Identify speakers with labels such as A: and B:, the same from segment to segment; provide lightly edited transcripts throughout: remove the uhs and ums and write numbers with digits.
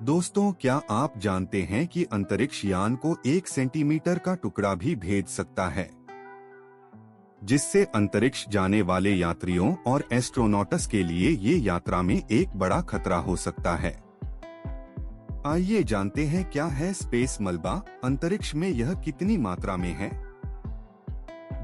A: दोस्तों, क्या आप जानते हैं कि अंतरिक्ष यान को 1 सेंटीमीटर का टुकड़ा भी भेज सकता है, जिससे अंतरिक्ष जाने वाले यात्रियों और एस्ट्रोनॉट्स के लिए ये यात्रा में एक बड़ा खतरा हो सकता है। आइए जानते हैं क्या है स्पेस मलबा, अंतरिक्ष में यह कितनी मात्रा में है।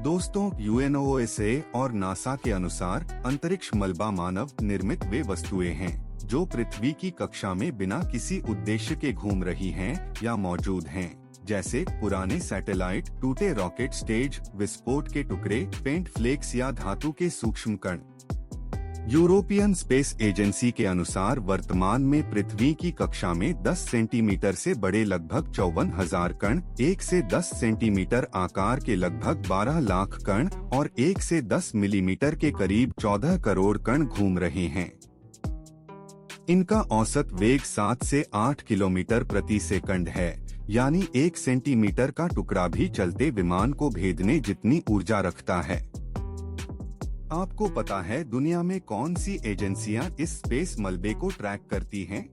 A: दोस्तों, यूएनओएसए और नासा के अनुसार अंतरिक्ष मलबा मानव निर्मित वे वस्तुएं हैं जो पृथ्वी की कक्षा में बिना किसी उद्देश्य के घूम रही हैं या मौजूद हैं, जैसे पुराने सैटेलाइट, टूटे रॉकेट स्टेज, विस्फोट के टुकड़े, पेंट फ्लेक्स या धातु के सूक्ष्म कण। यूरोपियन स्पेस एजेंसी के अनुसार वर्तमान में पृथ्वी की कक्षा में 10 सेंटीमीटर से बड़े लगभग 54,000 कण, 1 से 10 सेंटीमीटर आकार के लगभग 12 लाख कण और 1 से 10 मिलीमीटर के करीब 14 करोड़ कण घूम रहे हैं। इनका औसत वेग 7 से 8 किलोमीटर प्रति सेकंड है, यानी 1 सेंटीमीटर का टुकड़ा भी चलते विमान को भेदने जितनी ऊर्जा रखता है। आपको पता है दुनिया में कौन सी एजेंसियां इस स्पेस मलबे को ट्रैक करती हैं?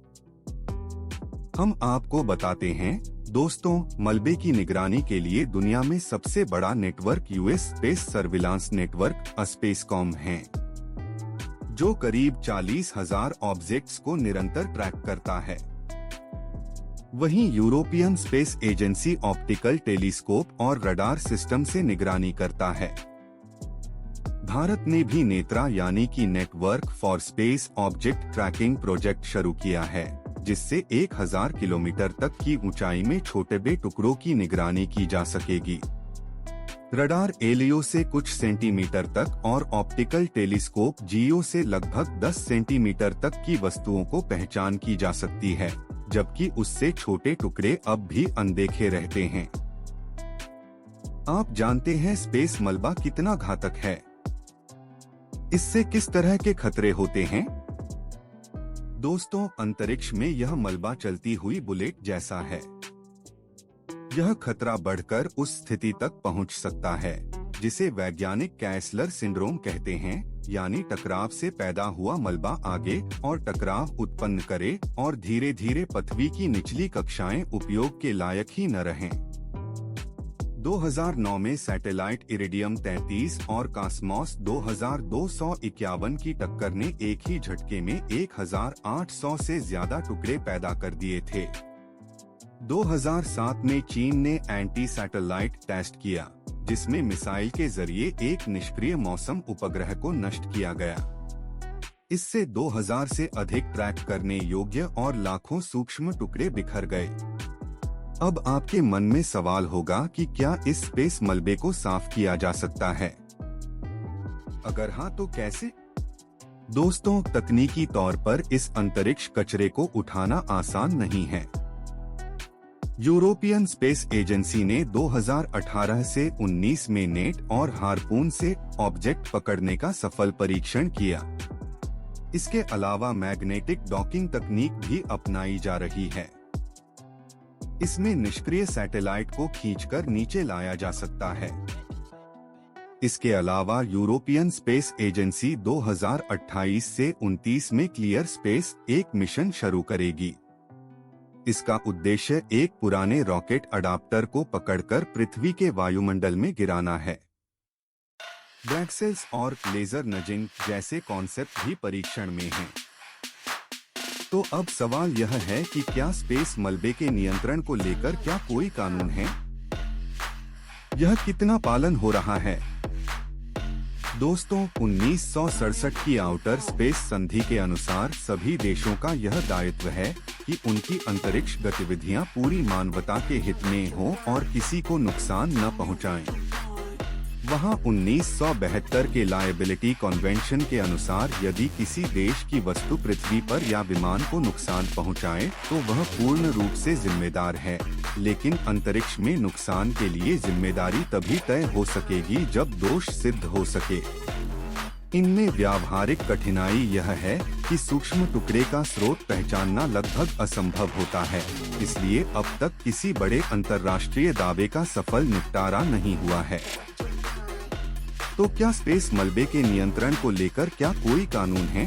A: हम आपको बताते हैं। दोस्तों, मलबे की निगरानी के लिए दुनिया में सबसे बड़ा network US space surveillance network Spacecom है, जो करीब 40,000 ऑब्जेक्ट्स को निरंतर ट्रैक करता है। वहीं European space agency optical telescope और रडार सिस्टम से निगरानी करता है। भारत ने भी नेत्रा यानी कि network for space object tracking project शुरू किया है, जिससे 1000 किलोमीटर तक की ऊंचाई में छोटे बड़े टुकड़ों की निगरानी की जा सकेगी। रडार एलियो से कुछ सेंटीमीटर तक और ऑप्टिकल टेलीस्कोप जियो से लगभग 10 सेंटीमीटर तक की वस्तुओं को पहचान की जा सकती है, जबकि उससे छोटे टुकड़े अब भी अनदेखे रहते हैं। आप जानते हैं स्पेस मलबा कितना घातक है? इससे किस तरह के खतरे होते हैं? दोस्तों, अंतरिक्ष में यह मलबा चलती हुई बुलेट जैसा है। यह खतरा बढ़कर उस स्थिति तक पहुंच सकता है जिसे वैज्ञानिक कैसलर सिंड्रोम कहते हैं, यानी टकराव से पैदा हुआ मलबा आगे और टकराव उत्पन्न करे और धीरे धीरे पृथ्वी की निचली कक्षाएं उपयोग के लायक ही न रहें। 2009 में सैटेलाइट इरिडियम 33 और कॉस्मोस 2251 की टक्कर ने एक ही झटके में 1800 से ज्यादा टुकड़े पैदा कर दिए थे। 2007 में चीन ने एंटी सैटेलाइट टेस्ट किया, जिसमें मिसाइल के जरिए एक निष्क्रिय मौसम उपग्रह को नष्ट किया गया। इससे 2000 से अधिक ट्रैक करने योग्य और लाखों सूक्ष्म टुकड़े बिखर गए। अब आपके मन में सवाल होगा कि क्या इस स्पेस मलबे को साफ किया जा सकता है? अगर हाँ, तो कैसे? दोस्तों, तकनीकी तौर पर इस अंतरिक्ष कचरे को उठाना आसान नहीं है। यूरोपियन स्पेस एजेंसी ने 2018 से 19 में नेट और हार्पून से ऑब्जेक्ट पकड़ने का सफल परीक्षण किया। इसके अलावा मैग्नेटिक डॉकिंग तकनीक भी अपनाई जा रही है। इसमें निष्क्रिय सैटेलाइट को खींचकर नीचे लाया जा सकता है। इसके अलावा यूरोपियन स्पेस एजेंसी 2028 से 29 में क्लियर स्पेस एक मिशन शुरू करेगी। इसका उद्देश्य एक पुराने रॉकेट अडाप्टर को पकड़कर पृथ्वी के वायुमंडल में गिराना है। ब्लैक सेल्स और लेजर नजिंग जैसे कॉन्सेप्ट भी परीक्षण में हैं। तो अब सवाल यह है कि क्या स्पेस मलबे के नियंत्रण को लेकर क्या कोई कानून है? यह कितना पालन हो रहा है? दोस्तों, 1967 की आउटर स्पेस संधि के अनुसार सभी देशों का यह दायित्व है कि उनकी अंतरिक्ष गतिविधियां पूरी मानवता के हित में हों और किसी को नुकसान न पहुंचाएं। वहां 1972 के लायबिलिटी कन्वेंशन के अनुसार यदि किसी देश की वस्तु पृथ्वी पर या विमान को नुकसान पहुंचाए तो वह पूर्ण रूप से जिम्मेदार है, लेकिन अंतरिक्ष में नुकसान के लिए जिम्मेदारी तभी तय हो सकेगी जब दोष सिद्ध हो सके। इनमें व्यावहारिक कठिनाई यह है कि सूक्ष्म टुकड़े का स्रोत पहचानना लगभग असंभव होता है, इसलिए अब तक किसी बड़े अंतर्राष्ट्रीय दावे का सफल निपटारा नहीं हुआ है। तो क्या स्पेस मलबे के नियंत्रण को लेकर क्या कोई कानून है?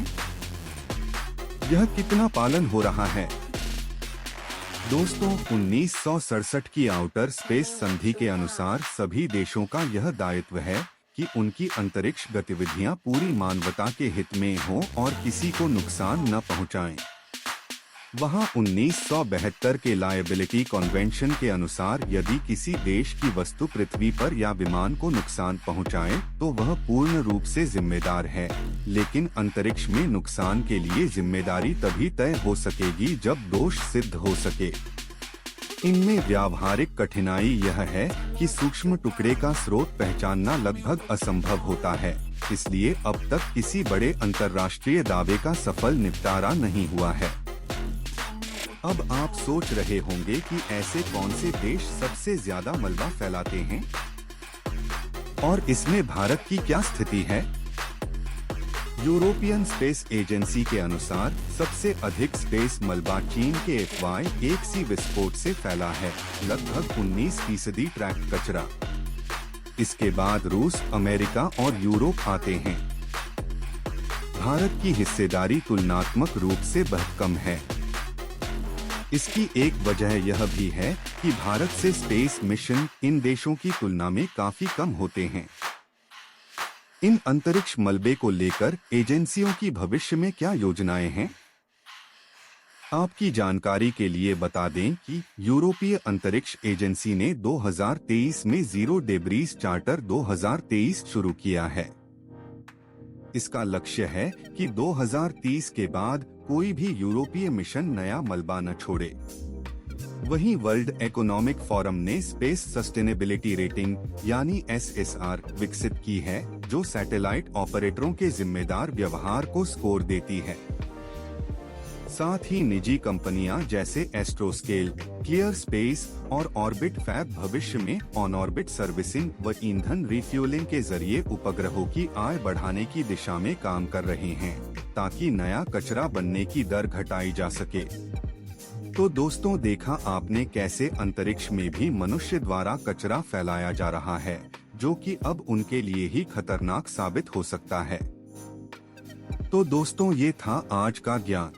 A: यह कितना पालन हो रहा है? दोस्तों 1967 की आउटर स्पेस संधि के अनुसार सभी देशों का यह दायित्व है कि उनकी अंतरिक्ष गतिविधियां पूरी मानवता के हित में हों और किसी को नुकसान न पहुंचाएं। वहां 1972 के लायबिलिटी कन्वेंशन के अनुसार यदि किसी देश की वस्तु पृथ्वी पर या विमान को नुकसान पहुंचाए तो वह पूर्ण रूप से जिम्मेदार है, लेकिन अंतरिक्ष में नुकसान के लिए जिम्मेदारी तभी तय हो सकेगी जब दोष सिद्ध हो सके। इनमें व्यावहारिक कठिनाई यह है कि सूक्ष्म टुकड़े का स्रोत पहचानना लगभग असंभव होता है, इसलिए अब तक किसी बड़े अंतर्राष्ट्रीय दावे का सफल निपटारा नहीं हुआ है। अब आप सोच रहे होंगे कि ऐसे कौन से देश सबसे ज्यादा मलबा फैलाते हैं और इसमें भारत की क्या स्थिति है। यूरोपियन स्पेस एजेंसी के अनुसार सबसे अधिक स्पेस मलबा चीन के FY-1C विस्फोट से फैला है, लगभग 19% ट्रैक्ड कचरा। इसके बाद रूस, अमेरिका और यूरोप आते हैं। भारत की हिस्सेदारी तुलनात्मक रूप से बहुत कम है। इसकी एक वजह यह भी है कि भारत से स्पेस मिशन इन देशों की तुलना में काफी कम होते हैं। इन अंतरिक्ष मलबे को लेकर एजेंसियों की भविष्य में क्या योजनाएं हैं? आपकी जानकारी के लिए बता दें कि यूरोपीय अंतरिक्ष एजेंसी ने 2023 में जीरो डेब्रीज चार्टर 2023 शुरू किया है। इसका लक्ष्य है कि 2030 के बाद कोई भी यूरोपीय मिशन नया मलबा न छोड़े। वहीं वर्ल्ड इकोनॉमिक फोरम ने स्पेस सस्टेनेबिलिटी रेटिंग यानी SSR विकसित की है, जो सैटेलाइट ऑपरेटरों के जिम्मेदार व्यवहार को स्कोर देती है। साथ ही निजी कंपनियां जैसे एस्ट्रोस्केल, क्लियर स्पेस और ऑर्बिट फैब भविष्य में ऑन ऑर्बिट सर्विसिंग व ईंधन रिफ्यूलिंग के जरिए उपग्रहों की आय बढ़ाने की दिशा में काम कर रहे हैं, ताकि नया कचरा बनने की दर घटाई जा सके। तो दोस्तों, देखा आपने कैसे अंतरिक्ष में भी मनुष्य द्वारा कचरा फैलाया जा रहा है, जो कि अब उनके लिए ही खतरनाक साबित हो सकता है। तो दोस्तों, ये था आज का ज्ञान।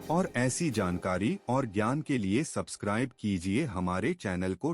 A: और ऐसी जानकारी और ज्ञान के लिए सब्सक्राइब कीजिए हमारे चैनल को।